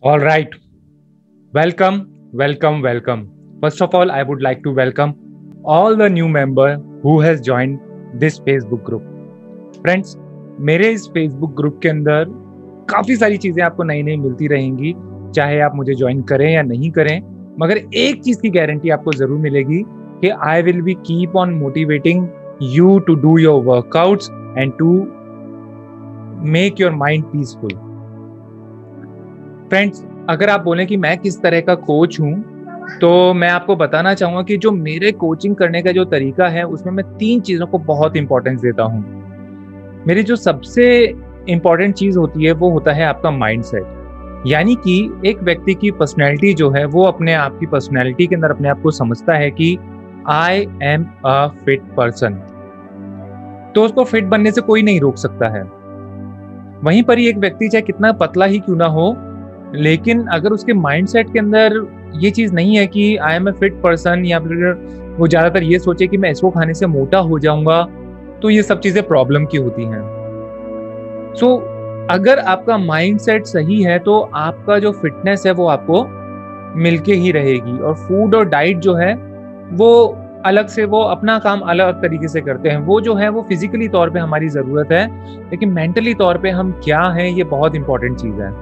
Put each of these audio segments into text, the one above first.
All right. Welcome, welcome. First of all, I would like to welcome all the new member who has joined this Facebook group. Friends, मेरे इस Facebook group के अंदर काफी सारी चीजें आपको नई नई मिलती रहेंगी, चाहे आप मुझे ज्वाइन करें या नहीं करें, मगर एक चीज की गारंटी आपको जरूर मिलेगी कि I will be keep on motivating you to do your workouts and to make your mind peaceful. Friends, अगर आप बोलें कि मैं किस तरह का कोच हूं, तो मैं आपको बताना चाहूंगा कि जो मेरे कोचिंग करने का जो तरीका है उसमें मैं 3 चीजों को बहुत इंपॉर्टेंस देता हूं. मेरी जो सबसे इंपॉर्टेंट चीज होती है वो होता है आपका माइंडसेट. यानी कि एक व्यक्ति की पर्सनैलिटी जो है वो अपने आप की पर्सनैलिटी के अंदर अपने आप को समझता है कि I am a fit person, तो उसको फिट बनने से कोई नहीं रोक सकता है. वहीं पर ही एक व्यक्ति चाहे कितना पतला ही क्यों ना हो, लेकिन अगर उसके माइंडसेट के अंदर ये चीज नहीं है कि I am a fit person, या फिर वो ज्यादातर ये सोचे कि मैं इसको खाने से मोटा हो जाऊंगा, तो ये सब चीजें प्रॉब्लम की होती हैं. सो अगर आपका माइंडसेट सही है तो आपका जो फिटनेस है वो आपको मिलके ही रहेगी. और फूड और डाइट जो है वो अलग से, वो अपना काम अलग तरीके से करते हैं. वो जो है वो फिजिकली तौर पे हमारी जरूरत है, लेकिन मेंटली तौर पे हम क्या हैं ये बहुत इंपॉर्टेंट चीज है.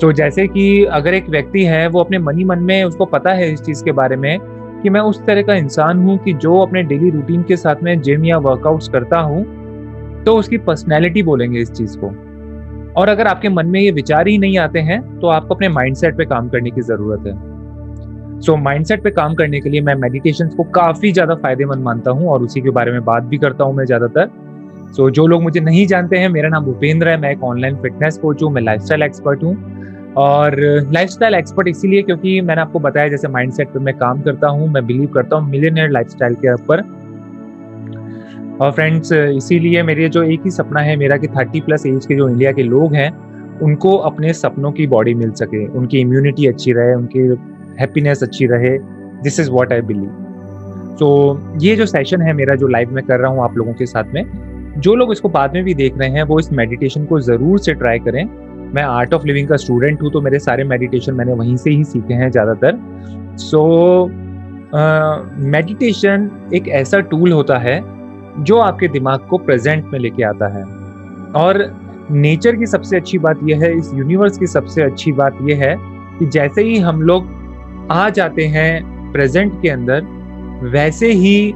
तो जैसे कि अगर एक व्यक्ति है वो अपने मन ही मन में उसको पता है इस चीज के बारे में कि मैं उस तरह का इंसान हूं कि जो अपने डेली रूटीन के साथ में जिम या वर्कआउट्स करता हूं, तो उसकी पर्सनैलिटी बोलेंगे इस चीज को. और अगर आपके मन में ये विचार ही नहीं आते हैं तो आपको अपने माइंडसेट पे काम करने की जरूरत है. सो माइंडसेट पे काम करने के लिए मैं मेडिटेशन को काफी ज्यादा फायदेमंद मानता हूँ और उसी के बारे में बात भी करता हूँ मैं ज्यादातर. सो जो लोग मुझे नहीं जानते हैं, मेरा नाम भूपेंद्र है. मैं एक ऑनलाइन फिटनेस कोच हूँ, मैं लाइफस्टाइल एक्सपर्ट हूँ. और लाइफस्टाइल एक्सपर्ट इसीलिए क्योंकि मैंने आपको बताया जैसे माइंडसेट पे मैं काम करता हूँ, मैं बिलीव करता हूँ मिलियनेयर लाइफस्टाइल के ऊपर. और फ्रेंड्स, इसीलिए मेरे जो एक ही सपना है मेरा कि 30+ एज के जो इंडिया के लोग हैं उनको अपने सपनों की बॉडी मिल सके, उनकी इम्यूनिटी अच्छी रहे, उनकी हैप्पीनेस अच्छी रहे. This is what I believe. तो ये जो सेशन है मेरा जो लाइव में कर रहा हूँ आप लोगों के साथ में, जो लोग इसको बाद में भी देख रहे हैं वो इस मेडिटेशन को जरूर से ट्राई करें. मैं आर्ट ऑफ लिविंग का स्टूडेंट हूँ, तो मेरे सारे मेडिटेशन मैंने वहीं से ही सीखे हैं ज़्यादातर. सो मेडिटेशन एक ऐसा टूल होता है जो आपके दिमाग को प्रेजेंट में लेके आता है. और नेचर की सबसे अच्छी बात यह है, इस यूनिवर्स की सबसे अच्छी बात यह है कि जैसे ही हम लोग आ जाते हैं प्रेजेंट के अंदर, वैसे ही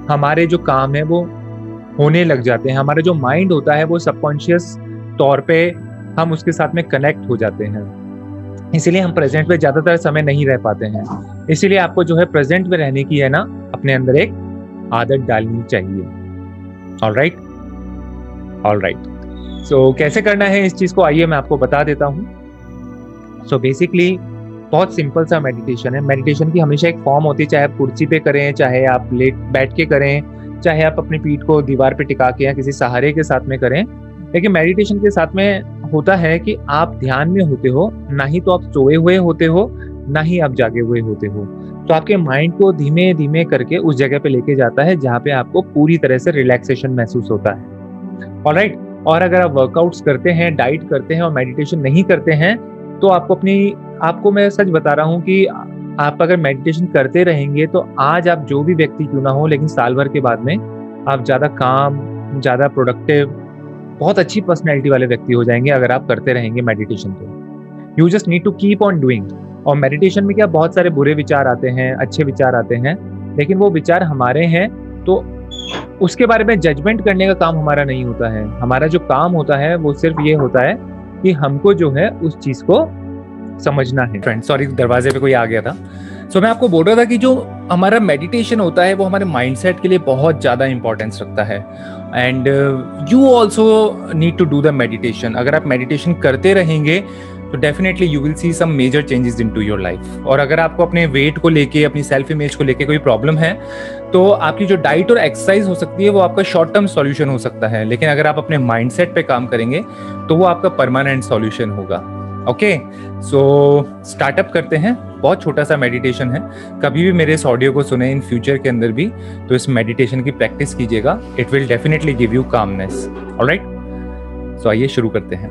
हमारे जो काम है वो होने लग जाते हैं. हमारा जो माइंड होता है वो सबकॉन्शियस तौर पे हम उसके साथ में कनेक्ट हो जाते हैं. इसीलिए हम प्रेजेंट में ज्यादातर समय नहीं रह पाते हैं. इसीलिए आपको जो है प्रेजेंट में रहने की है ना, अपने अंदर एक आदत डालनी चाहिए. ऑलराइट. सो कैसे करना है इस चीज को, आइए मैं आपको बता देता हूँ. सो बेसिकली बहुत सिंपल सा मेडिटेशन है. मेडिटेशन की हमेशा एक फॉर्म होती है, चाहे आप कुर्सी पे करें, चाहे आप बैठ के करें, चाहे आप अपनी पीठ को दीवार पे टिका के या किसी सहारे के साथ में करें. लेकिन मेडिटेशन के साथ में होता है कि आप ध्यान में होते हो, ना ही तो आप सोए हुए होते हो, ना ही आप जागे हुए होते हो. तो आपके माइंड को धीमे धीमे करके उस जगह पे लेके जाता है जहाँ पे आपको पूरी तरह से रिलैक्सेशन महसूस होता है. ऑलराइट. और अगर आप वर्कआउट्स करते हैं, डाइट करते हैं और मेडिटेशन नहीं करते हैं, तो आपको मैं सच बता रहा हूँ कि आप अगर मेडिटेशन करते रहेंगे तो आज आप जो भी व्यक्ति क्यों ना हो, लेकिन साल भर के बाद में आप ज़्यादा काम, ज़्यादा प्रोडक्टिव, बहुत अच्छी पर्सनैलिटी वाले व्यक्ति हो जाएंगे अगर आप करते रहेंगे मेडिटेशन. तो you just need to keep on doing. और मेडिटेशन में क्या बहुत सारे बुरे विचार आते हैं, अच्छे विचार आते हैं, लेकिन वो विचार हमारे हैं, तो उसके बारे में जजमेंट करने का काम हमारा नहीं होता है. हमारा जो काम होता है वो सिर्फ ये होता है कि हमको जो है उस चीज को समझना है. फ्रेंड, सॉरी, दरवाजे पे कोई आ गया था. सो मैं आपको बोल रहा था कि जो हमारा मेडिटेशन होता है वो हमारे माइंडसेट के लिए बहुत ज़्यादा इंपॉर्टेंस रखता है. And you also need to do the meditation. अगर आप मेडिटेशन करते रहेंगे तो definitely you will see some major changes into your life. और अगर आपको अपने वेट को लेके, अपनी सेल्फ इमेज को लेके कोई प्रॉब्लम है, तो आपकी जो डाइट और एक्सरसाइज हो सकती है वो आपका शॉर्ट टर्म सॉल्यूशन हो सकता है. लेकिन अगर आप अपने माइंडसेट पे काम करेंगे तो वो आपका परमानेंट सॉल्यूशन होगा. ओके, सो स्टार्टअप करते हैं. बहुत छोटा सा मेडिटेशन है. कभी भी मेरे इस ऑडियो को सुने इन फ्यूचर के अंदर भी, तो इस मेडिटेशन की प्रैक्टिस कीजिएगा. It will definitely give you calmness. Alright. So आइए शुरू करते हैं.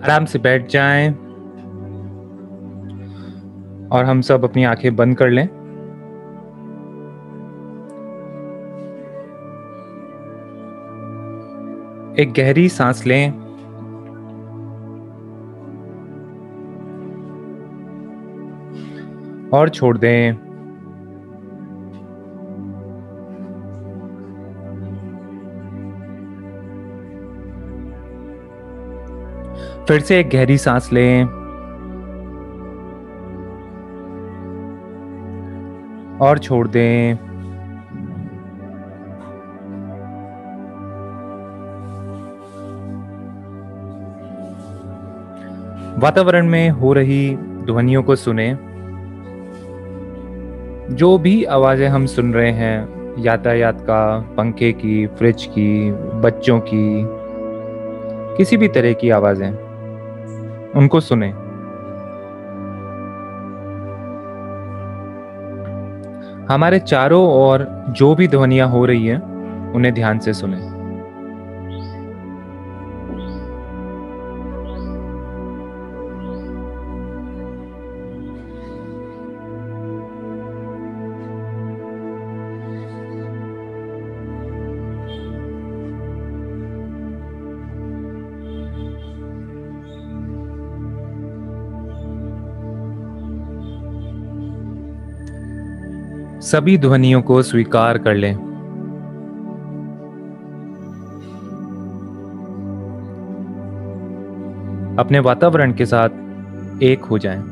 आराम से बैठ जाएं और हम सब अपनी आंखें बंद कर लें। एक गहरी सांस लें और छोड़ दें। फिर से एक गहरी सांस लें और छोड़ दें। वातावरण में हो रही ध्वनियों को सुने। जो भी आवाजें हम सुन रहे हैं, यातायात का, पंखे की, फ्रिज की, बच्चों की, किसी भी तरह की आवाजें, उनको सुने। हमारे चारों ओर जो भी ध्वनियां हो रही हैं, उन्हें ध्यान से सुने। सभी ध्वनियों को स्वीकार कर लें। अपने वातावरण के साथ एक हो जाएं।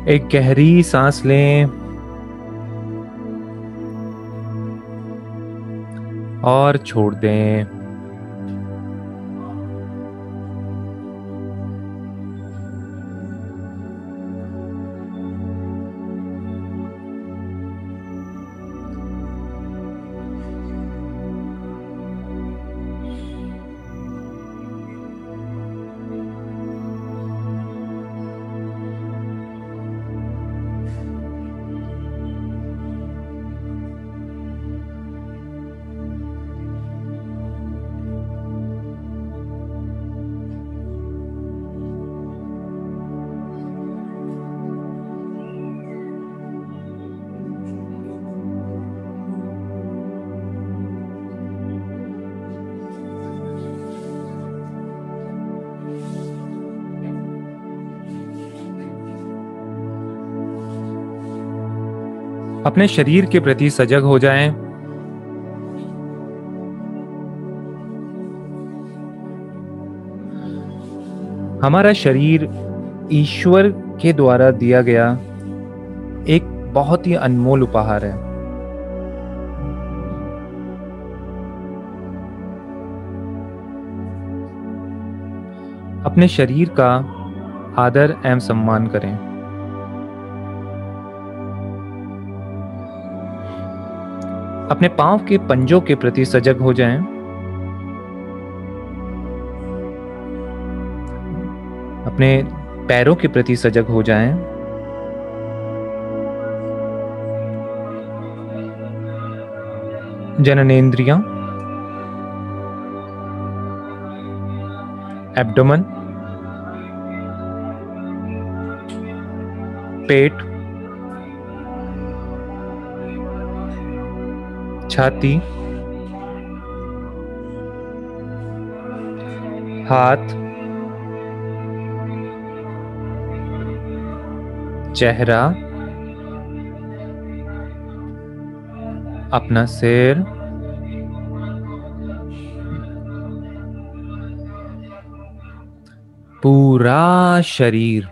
एक गहरी सांस लें और छोड़ दें। अपने शरीर के प्रति सजग हो जाएं। हमारा शरीर ईश्वर के द्वारा दिया गया एक बहुत ही अनमोल उपहार है। अपने शरीर का आदर एवं सम्मान करें। अपने पांव के पंजों के प्रति सजग हो जाएं। अपने पैरों के प्रति सजग हो जाएं। जननेंद्रियां, एब्डोमेन, पेट, छाती, हाथ, चेहरा, अपना सिर, पूरा शरीर।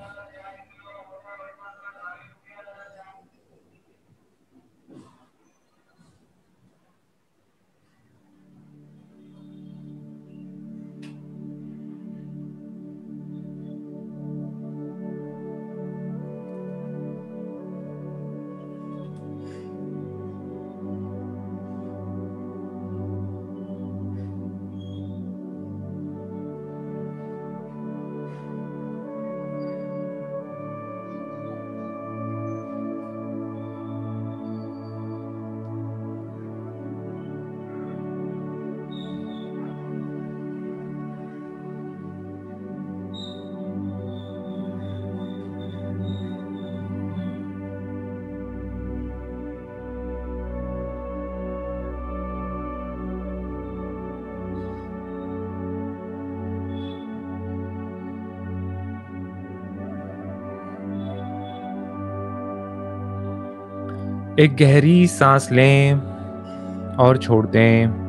एक गहरी सांस लें और छोड़ दें।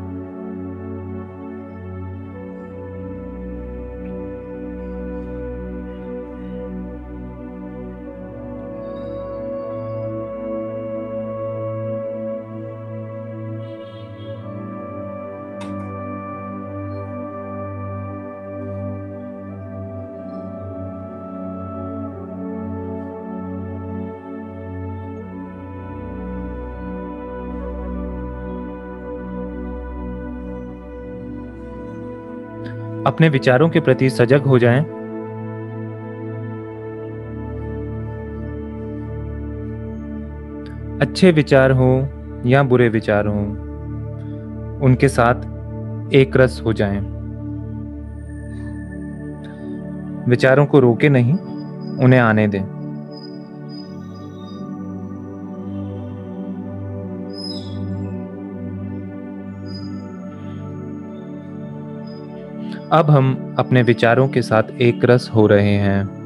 अपने विचारों के प्रति सजग हो जाएं। अच्छे विचार हों या बुरे विचार हों, उनके साथ एक रस हो जाएं। विचारों को रोके नहीं, उन्हें आने दें। अब हम अपने विचारों के साथ एक रस हो रहे हैं।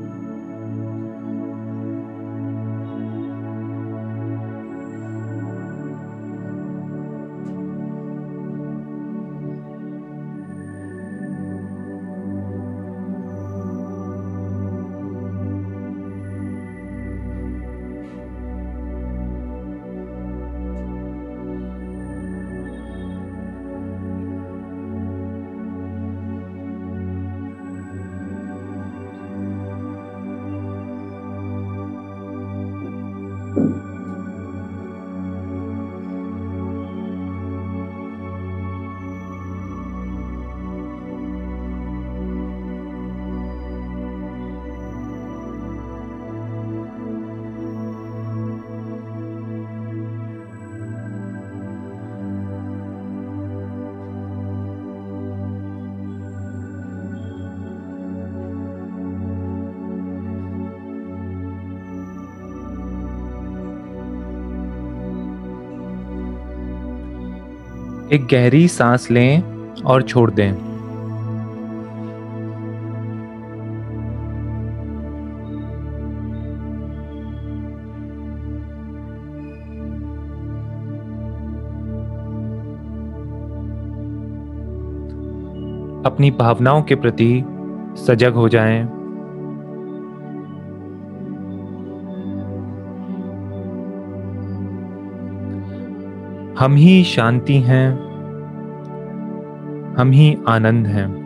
एक गहरी सांस लें और छोड़ दें। अपनी भावनाओं के प्रति सजग हो जाएं। हम ही शांति हैं, हम ही आनंद हैं।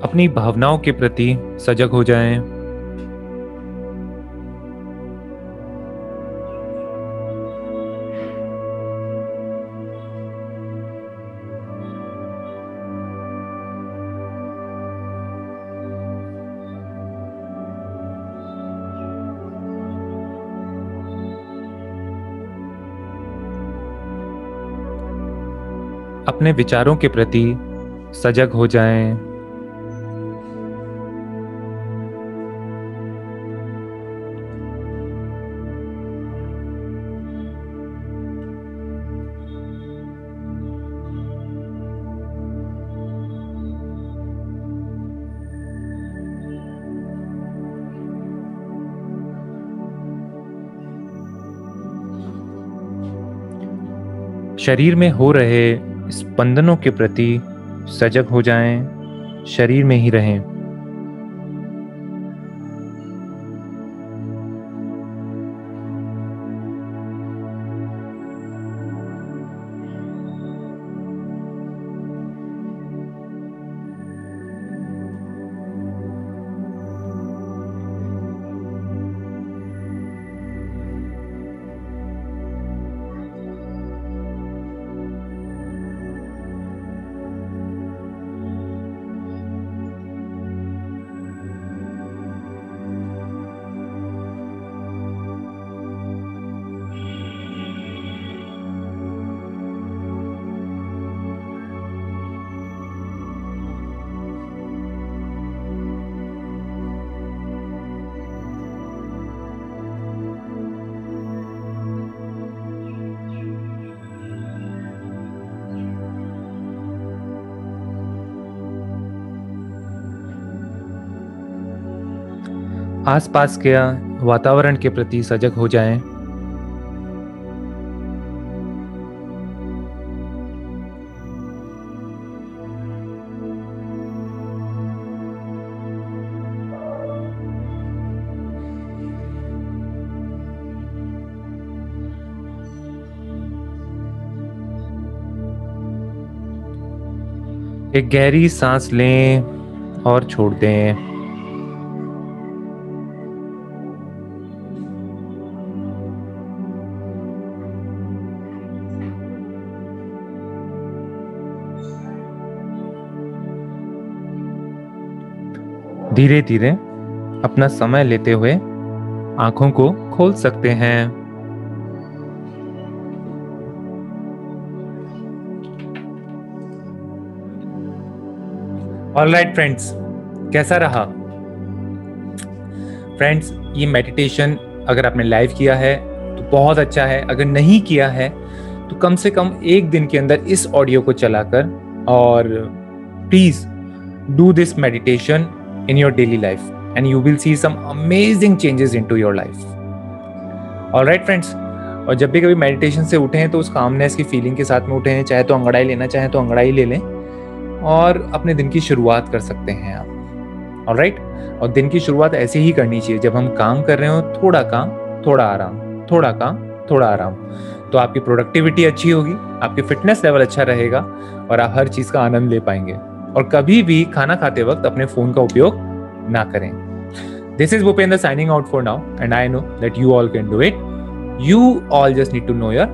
अपनी भावनाओं के प्रति सजग हो जाएं। अपने विचारों के प्रति सजग हो जाएं। शरीर में हो रहे स्पंदनों के प्रति सजग हो जाएं, शरीर में ही रहें। आसपास के वातावरण के प्रति सजग हो जाएं। एक गहरी सांस लें और छोड़ दें। धीरे धीरे अपना समय लेते हुए आंखों को खोल सकते हैं। ऑलराइट फ्रेंड्स, कैसा रहा? फ्रेंड्स, ये मेडिटेशन अगर आपने लाइव किया है तो बहुत अच्छा है। अगर नहीं किया है तो कम से कम एक दिन के अंदर इस ऑडियो को चलाकर और please do this meditation in your daily life and you will see some amazing changes into your life. All right friends, और जब भी कभी मेडिटेशन से उठें तो उस कामनेस की फीलिंग के साथ में उठें। चाहे तो अंगड़ाई लेना चाहे तो अंगड़ाई ले लें और अपने दिन की शुरुआत कर सकते हैं आप। All right? और दिन की शुरुआत ऐसे ही करनी चाहिए, जब हम काम कर रहे हो थोड़ा काम थोड़ा आराम, थोड़ा काम थोड़ा आराम, तो आपकी प्रोडक्टिविटी अच्छी होगी, आपकी फिटनेस लेवल अच्छा रहेगा और आप हर चीज का आनंद ले पाएंगे। और कभी भी खाना खाते वक्त अपने फोन का उपयोग ना करें। This is Bhupendra signing out for now and I know that you all can do it. You all just need to know your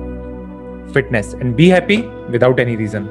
fitness and be happy without any reason.